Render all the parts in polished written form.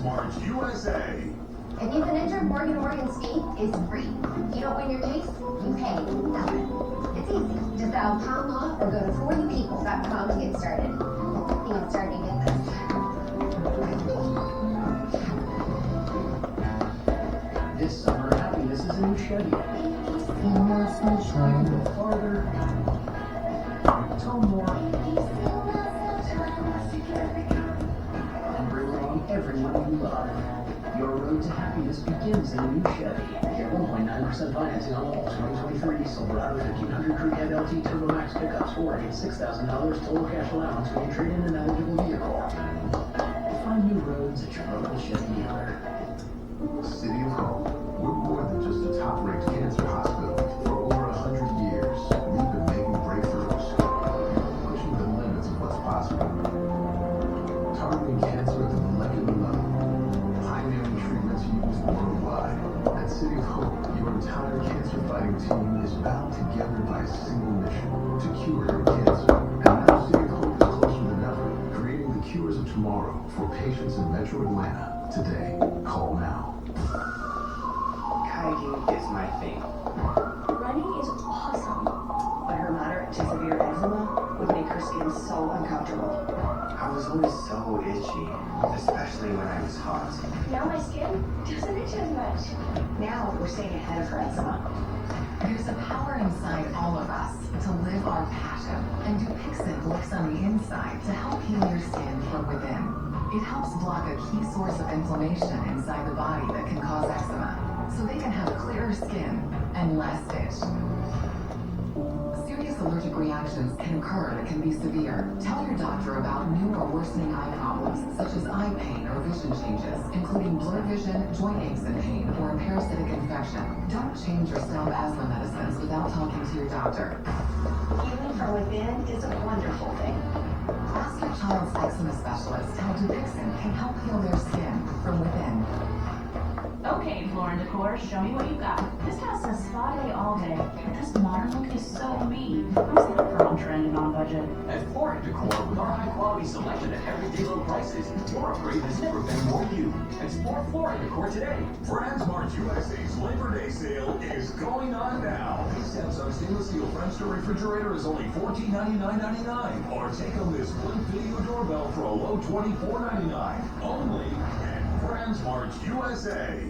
March USA. If you've been injured, Morgan's fee is free. You don't win your case, you pay nothing. It's easy. Just dial pound law or go to forthepeople.com to get started. You can start to get this. This summer, happiness is a new Chevy. More sunshine, farther, tone more, and bring along everyone you love. Your road to happiness begins in a new Chevy. Get 1.9% financing on all 2023 Silverado 1500 Crew Cab LT Turbo Max pickups, or get $6,000 total cash allowance when you trade in an eligible vehicle. Find new roads at your local Chevy dealer. City of Hope. We're more than just a top-ranked cancer hospital. For over 100 years, we've been making breakthroughs, pushing the limits of what's possible, targeting cancer at the molecular level, pioneering treatments used worldwide. At City of Hope, your entire cancer-fighting team is bound together by a single mission: to cure your cancer. And now City of Hope is closer than ever, creating the cures of tomorrow for patients in Metro Atlanta. Today, call now. Hiking is my thing. Running is awesome, but her moderate to severe eczema would make her skin so uncomfortable. I was always so itchy, especially when I was hot. Now my skin doesn't itch as much. Now we're staying ahead of her eczema. There's a power inside all of us to live our passion, and Dupixent looks on the inside to help heal your skin from within. It helps block a key source of inflammation inside the body that can cause eczema, so they can have clearer skin and less itch. Serious allergic reactions can occur that can be severe. Tell your doctor about new or worsening eye problems, such as eye pain or vision changes, including blurred vision, joint aches and pain, or a parasitic infection. Don't change your style asthma medicines without talking to your doctor. Healing from within is a wonderful thing. Ask your child's eczema specialist how Dupixent can help heal their skin from within. Okay, Floor & Decor, show me what you got. This house says spa day all day, but this modern look is so me. I'm set for on trend and on budget. At Floor & Decor, with our high-quality selection at everyday low prices, your upgrade has never been more you. Explore Floor & Decor today. Brands March USA's Labor Day sale is going on now. This Samsung stainless steel French door refrigerator is only $1499.99. Or take home this Blink Video doorbell for a low $24.99. Only at Brands March USA.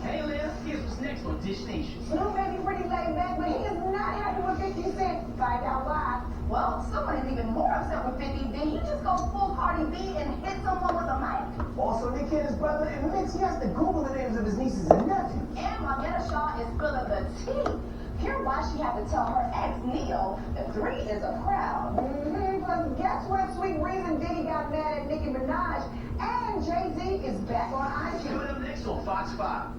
Hey, Liz, here's what's next on Dish Nation. Blue may be pretty laid back, but he is not happy with 50 Cent. Find out why. Well, someone is even more upset with 50. Did he just go full Cardi B and hit someone with a mic? Also, Nick and his brother in the mix, he has to Google the names of his nieces and nephews. And Margetta Shaw is spilling the tea. Hear why she had to tell her ex Neo that 3 is a crowd. Plus, guess what? Sweet reason Diddy got mad at Nicki Minaj, and Jay-Z is back on IG. Coming up next on Fox 5.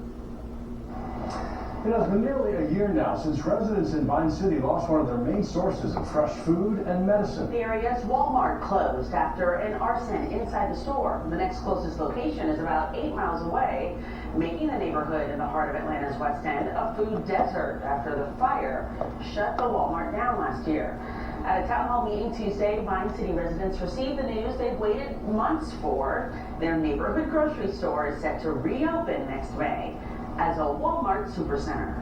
It has been nearly a year now since residents in Vine City lost one of their main sources of fresh food and medicine. The area's Walmart closed after an arson inside the store. The next closest location is about 8 miles away, making the neighborhood in the heart of Atlanta's West End a food desert after the fire shut the Walmart down last year. At a town hall meeting Tuesday, Vine City residents received the news they've waited months for. Their neighborhood grocery store is set to reopen next May as a Walmart supercenter.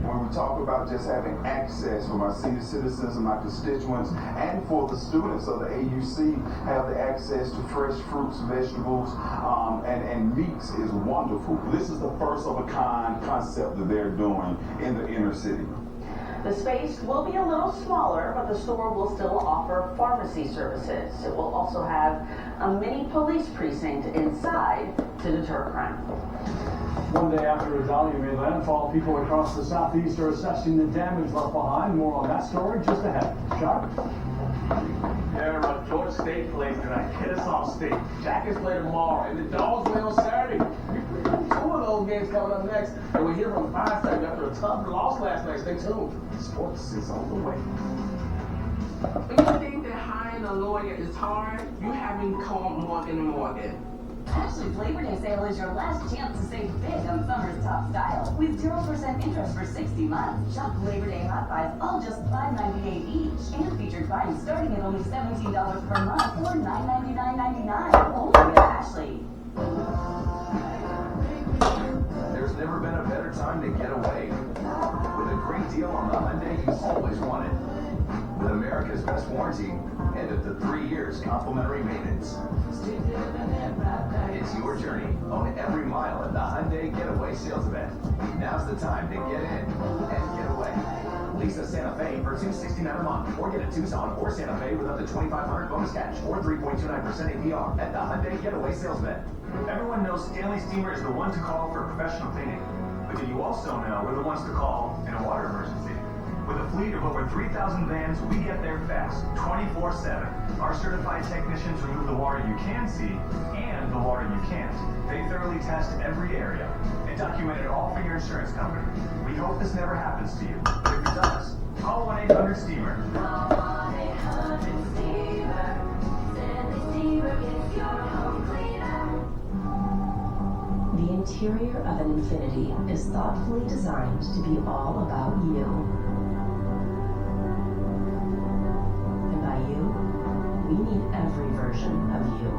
When we talk about just having access for my senior citizens and my constituents and for the students of the AUC have the access to fresh fruits, vegetables, and meats is wonderful. This is the first of a kind concept that they're doing in the inner city. The space will be a little smaller, but the store will still offer pharmacy services. It will also have a mini police precinct inside to deter crime. One day after Adalia made landfall, people across the southeast are assessing the damage left behind. More on that story just ahead. Chuck? Yeah, Georgia State plays tonight. Kennesaw State. Jackets play tomorrow, and the Dogs play on Saturday. Two of those games coming up next, and we're here from 5:30 after a tough loss last night. Stay tuned. Sports is on the way. When you think that hiring a lawyer is hard, you haven't called Morgan & Morgan. Actually, Labor Day sale is your last chance to save big on summer's top style. With 0% interest for 60 months. Shop Labor Day Hot Buys, all just $5.98 each. And featured finds starting at only $17 per month or $9.99.99. Only at deal on the Hyundai you always wanted. With America's best warranty and up to 3 years complimentary maintenance. It's your journey. Own every mile at the Hyundai Getaway Sales Event. Now's the time to get in and get away. Lease a Santa Fe for $269 a month, or get a Tucson or Santa Fe with up to $2,500 bonus cash or 3.29% APR at the Hyundai Getaway Sales Event. Everyone knows Stanley Steamer is the one to call for professional cleaning. But did you also know we're the ones to call in a water emergency? With a fleet of over 3,000 vans, we get there fast, 24/7. Our certified technicians remove the water you can see and the water you can't. They thoroughly test every area and document it all for your insurance company. We hope this never happens to you. But if it does, call 1-800-STEAMER. Call 1-800-STEAMER. Stanley Steamer gets your home cleaner. The interior of an Infiniti is thoughtfully designed to be all about you. And by you, we mean every version of you.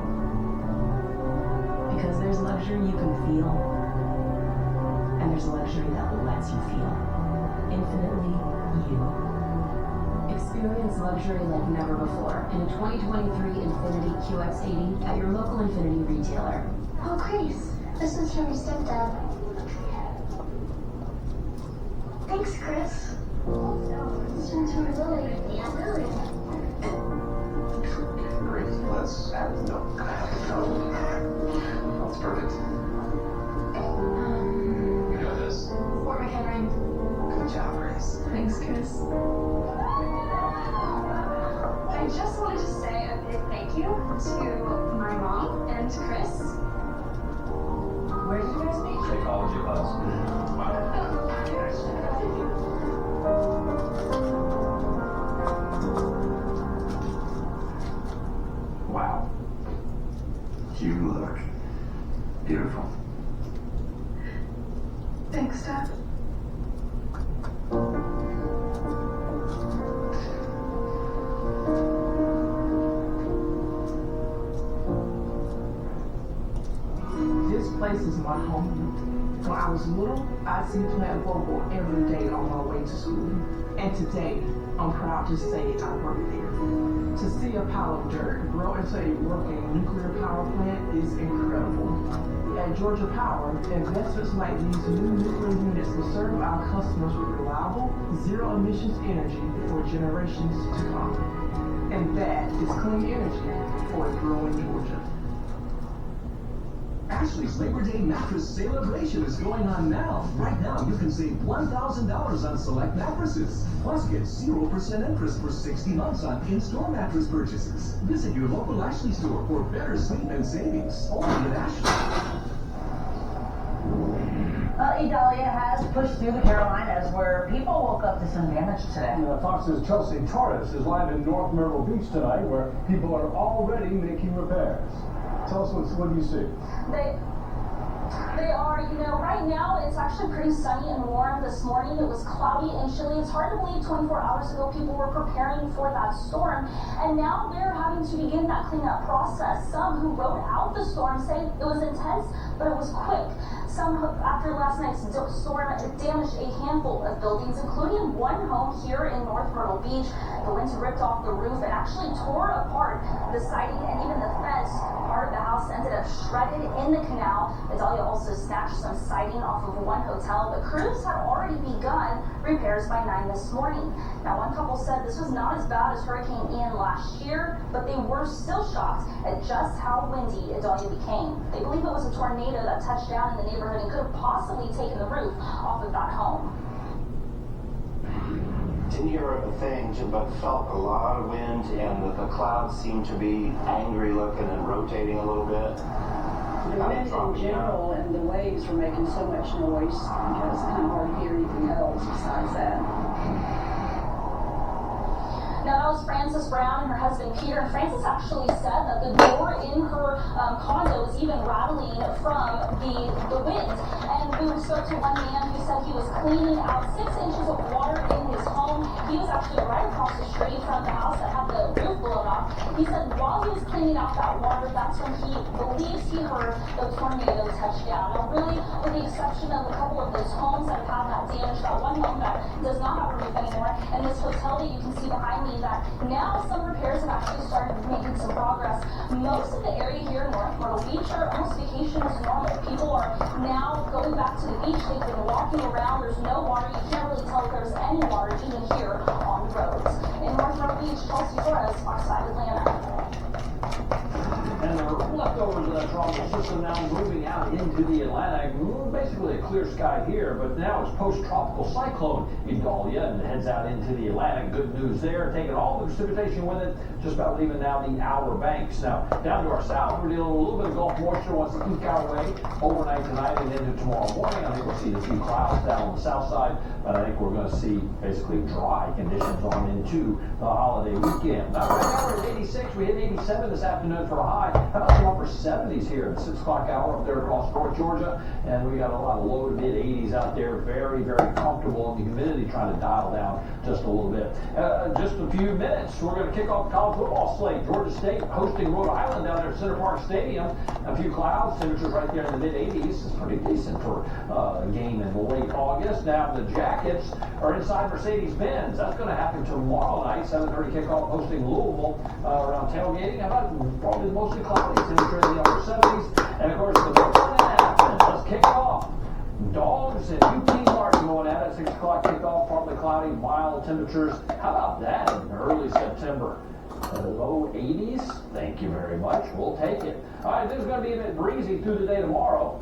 Because there's luxury you can feel, and there's luxury that lets you feel. Infinitely you. Experience luxury like never before in a 2023 Infiniti QX80 at your local Infiniti retailer. Oh, Grace, this is from your stepdad. Thanks, Chris. This one's from Lily. Yeah, Lily. Great. Let's add no. That's perfect. You know this. For my handwriting. Good job, Grace. Thanks, Chris. I just wanted to say a big thank you to my mom and Chris. Where did you guys meet? Psychology class. Wow. You look beautiful. Thanks, Dad. This place is my home. When I was little, I'd see plant vocal every day on my way to school. And today, I'm proud to say I work there. To see a pile of dirt grow into a working nuclear power plant is incredible. At Georgia Power, investments like these new nuclear units will serve our customers with reliable, zero-emissions energy for generations to come. And that is clean energy for a growing Georgia. Ashley's Labor Day mattress celebration is going on now. Right now, you can save $1,000 on select mattresses. Plus, get 0% interest for 60 months on in-store mattress purchases. Visit your local Ashley store for better sleep and savings. Only at Ashley. Idalia has pushed through the Carolinas, where people woke up to some damage today. Fox's Chelsea Torres is live in North Myrtle Beach tonight, where people are already making repairs. Tell us what do you see? They are, right now it's actually pretty sunny and warm. This morning it was cloudy and chilly. It's hard to believe 24 hours ago people were preparing for that storm, and now they're having to begin that cleanup process. Some who rode out the storm say it was intense, but it was quick. Some, after last night's storm, damaged a handful of buildings, including one home here in North Myrtle Beach. The winds ripped off the roof and actually tore apart the siding and even the fence. Part of the house ended up shredded in the canal. Idalia also snatched some siding off of one hotel, but crews had already begun repairs by 9 this morning. Now, one couple said this was not as bad as Hurricane Ian last year, but they were still shocked at just how windy Idalia became. They believe it was a tornado that touched down in the neighborhood and could have possibly taken the roof off of that home. Didn't hear a thing, but felt a lot of wind, and the clouds seemed to be angry looking and rotating a little bit. The wind in general and the waves were making so much noise because it's kind of hard to hear anything else besides that. Now, that was Frances Brown and her husband Peter. And Frances actually said that the door in her condo was even rattling from the wind. And we spoke to one man who said he was cleaning out 6 inches of water in his home. He was actually right across the street from the house that had the roof blown off. He said while he was cleaning out that water, that's when he believes he heard the tornado touch down. Now, really, with the exception of a couple of those homes that have had that damage, that one home that does not have a roof anymore, and this hotel that you can see behind me, that now some repairs have actually started making some progress. Most of the area here in North Myrtle Beach are almost vacation as normal. People are now going back to the beach. They've been walking around. There's no water. You can't really tell if there's any water even here on the roads. In North Myrtle Beach, Chelsea Flores, Fox 5 Atlanta. And the leftovers of that tropical system now moving out into the Atlantic. Basically a clear sky here, but now it's post-tropical cyclone Idalia and heads out into the Atlantic. Good news there, taking all the precipitation with it, just about leaving now the Outer Banks. Now, down to our south, we're dealing with a little bit of Gulf moisture wants to eke our way overnight tonight and into tomorrow morning. I think we'll see a few clouds down on the south side, but I think we're going to see basically dry conditions on into the holiday weekend. Now, right now we're at 86. We hit 87 this afternoon for a high. How about some upper 70s here at the 6 o'clock hour up there across North Georgia? And we got a lot of low to mid 80s out there. Very, very comfortable. And the humidity trying to dial down just a little bit. Just a few minutes, we're going to kick off the college football slate. Georgia State hosting Rhode Island down there at Center Park Stadium. A few clouds, temperatures right there in the mid 80s. It's pretty decent for a game in late August. Now the Jackets are inside Mercedes-Benz. That's going to happen tomorrow night, 7:30 kickoff, hosting Louisville around tailgating. How about probably mostly cloudy, temperature in the upper 70s. And of course, the big one that happens. Let's kick off. Dogs and UT Martin going at it. 6 o'clock kickoff, partly cloudy, mild temperatures. How about that in early September? Low 80s? Thank you very much. We'll take it. All right, this is going to be a bit breezy through the day tomorrow.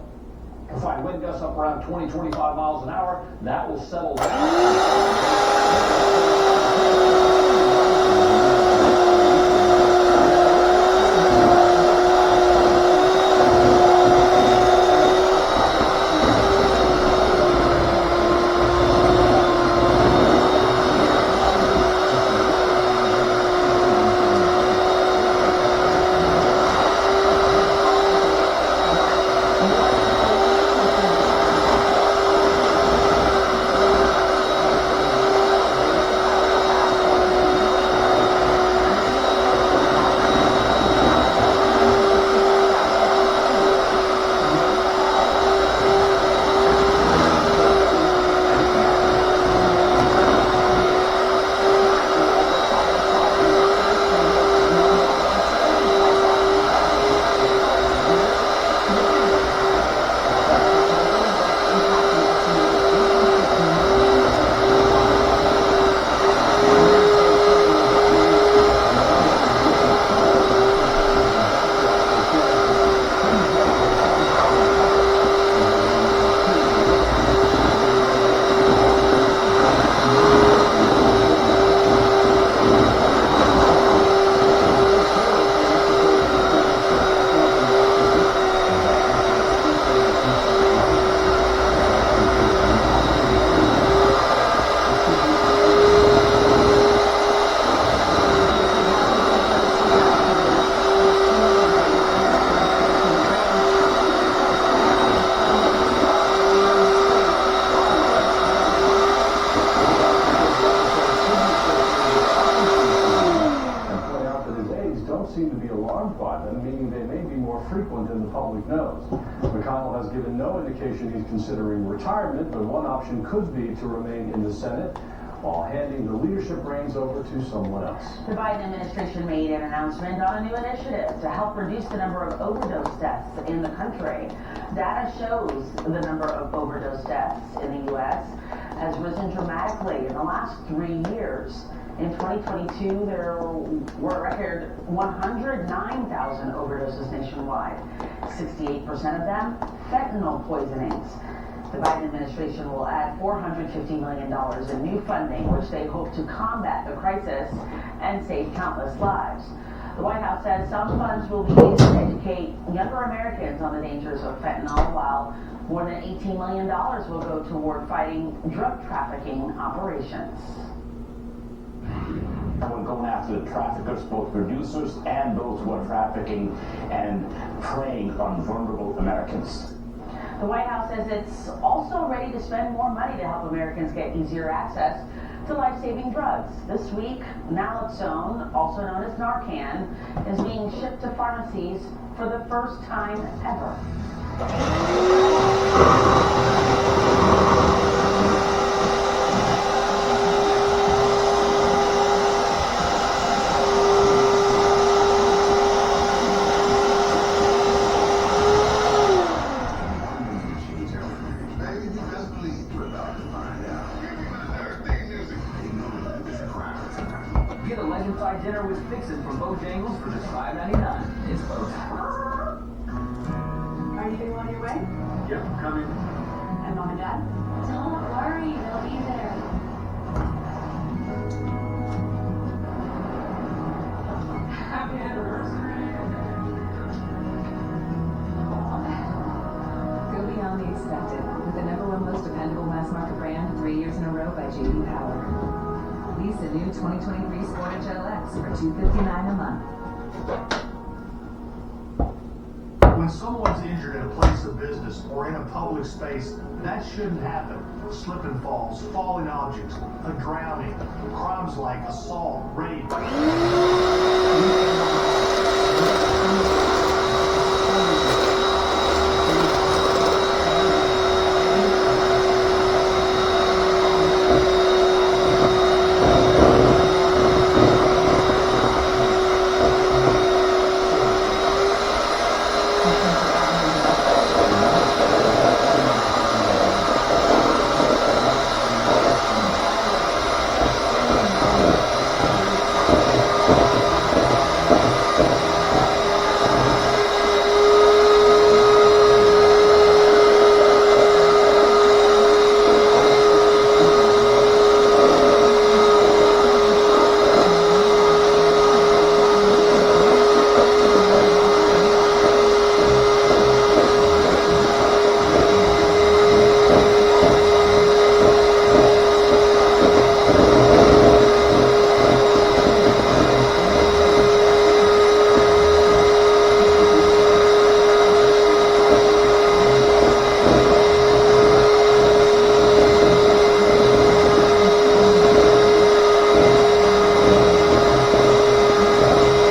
We'll find wind gusts up around 20, 25 miles an hour. That will settle down. Seem to be alarmed by them, meaning they may be more frequent than the public knows. McConnell has given no indication he's considering retirement, but one option could be to remain in the Senate while handing the leadership reins over to someone else. The Biden administration made an announcement on a new initiative to help reduce the number of overdose deaths in the country. Data shows the number of overdose deaths in the U.S. has risen dramatically in the last 3 years. In 2022, there were a record 109,000 overdoses nationwide. 68% of them, fentanyl poisonings. The Biden administration will add $450 million in new funding, which they hope to combat the crisis and save countless lives. The White House says some funds will be used to educate younger Americans on the dangers of fentanyl, while more than $18 million will go toward fighting drug trafficking operations. We're going after the traffickers, both producers and those who are trafficking and preying on vulnerable Americans. The White House says it's also ready to spend more money to help Americans get easier access to to life-saving drugs. This week, naloxone, also known as Narcan, is being shipped to pharmacies for the first time ever. Get a Legend-Fi dinner with Fixin' from Bojangles for just $5.99. It's Bojangles. Are you on your way? Yep, coming. And Mom and Dad? Don't worry, they'll be there. Happy anniversary. Go beyond the expected with the #1 most dependable mass market brand 3 years in a row by J.D. Power. Lease a new 2023 Sportage LX for $259 a month. When someone's injured in a place of business or in a public space, that shouldn't happen. Slip and falls, falling objects, a drowning, crimes like assault, rape.